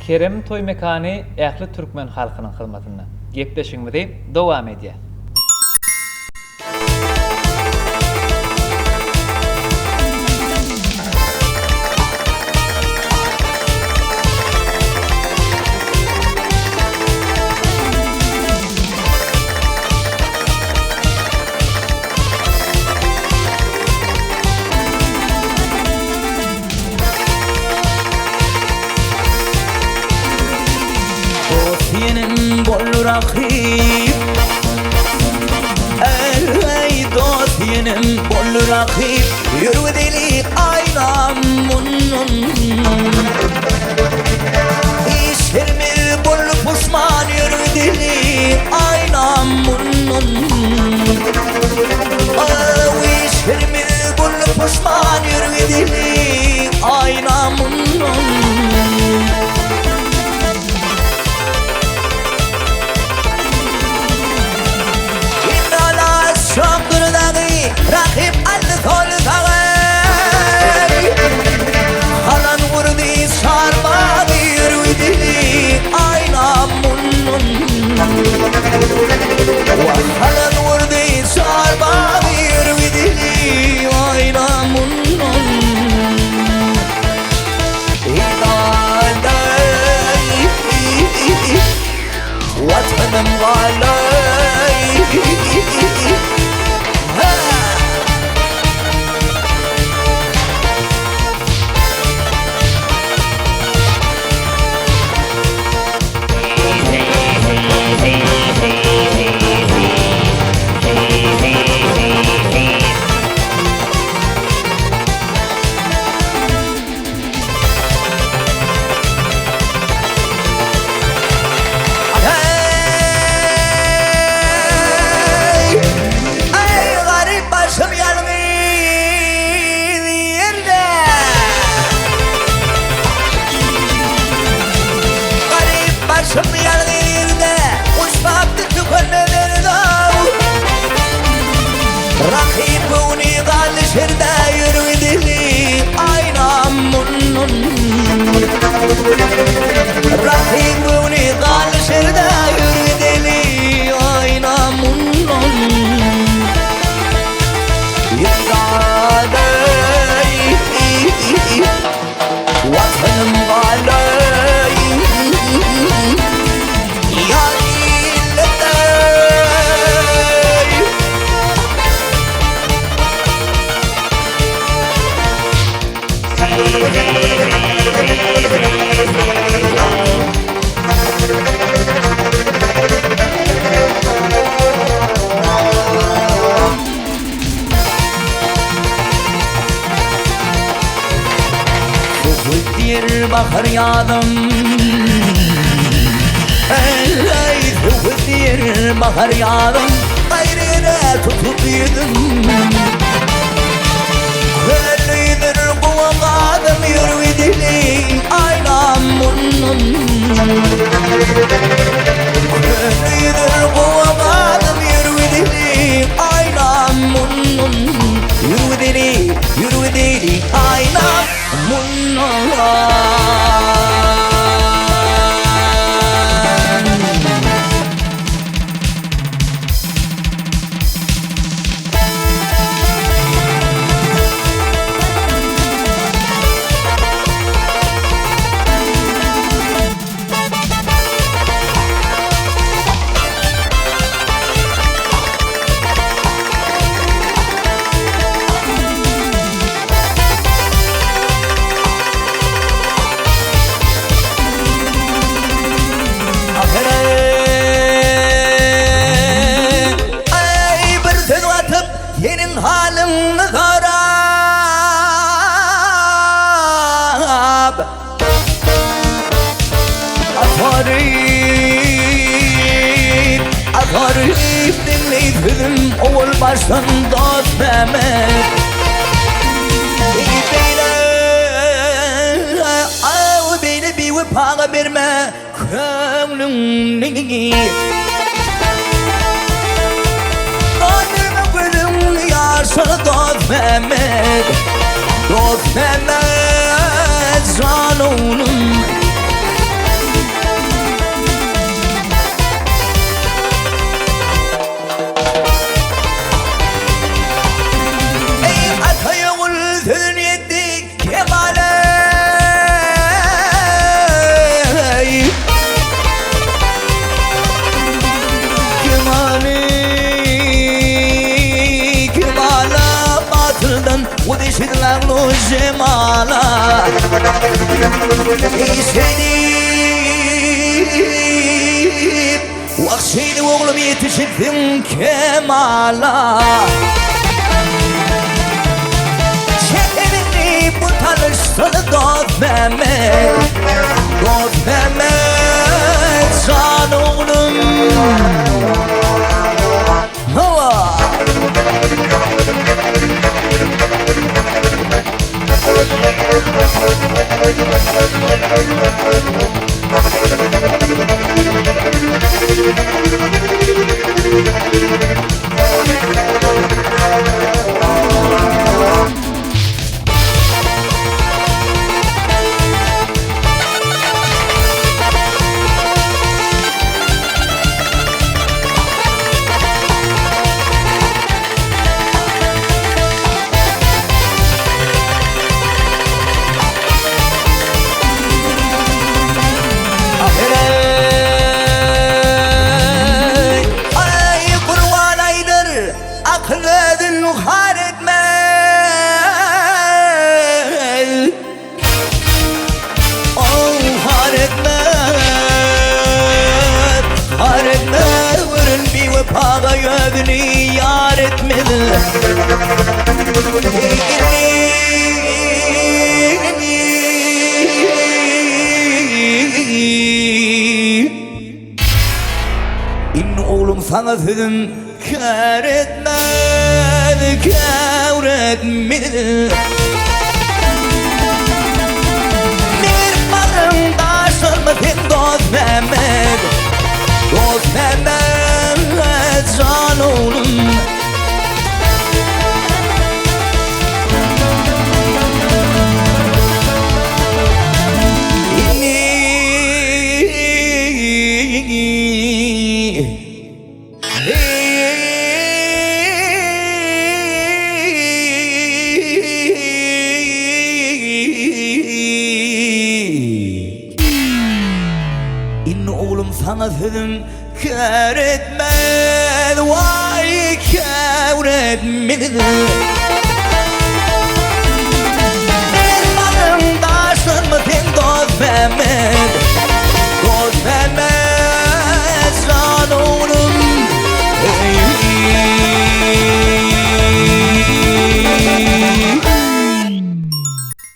Kerem toy mekany ähli türkmen halkynyň hyzmatyna. Gepleşigimizi dowam edýär. Rakip ey dost yenim bol rakip yürü deli aynam Mundan İşlerimi bol pişman yürü deli aynam Mundan İşlerimi bol pişman yürü deli aynam Mundan Rakip al-kol tağay Halan vurdi sarmadı yürüdili Aynam Mundan Halan vurdi sarmadı yürüdili Aynam Mundan İdalay Vatanım galay Rakibuni gal şerde yürüdili Aynam Mundan Rakibuni gal şerde yürüdili Aynam Mundan Yıldadey Vatanım galay Bir bahar yağdım Ey bir bahar yağdım Gayrine tutup yedim Köylüydür bu adam yürüdili Aynam Mundan Köylüydür bu adam yürüdili Aynam Mundan Yürüdili Aynam Mundan halim harap Atarip dinleydim oğul baştan Dostmammet Beni bir vepağa verme Kömlümni Sana Dostmammet Dostmammet canım Seni Vaksini oğlum yetiştirdim kemala Çekerini bu tanıştığını Dostmammet Dostmammet can oğlum Hava Paga gözünü yar etmedi İnni oğlum sana sözüm kâr etmedi, kâr etmedi Bir balım taşırmasın Dostmammet Dostmammet can oğlum İnni oğlum sana sözüm kâr etmedi, vay kâr etmedi Bir balım taşırmasın Dostmammet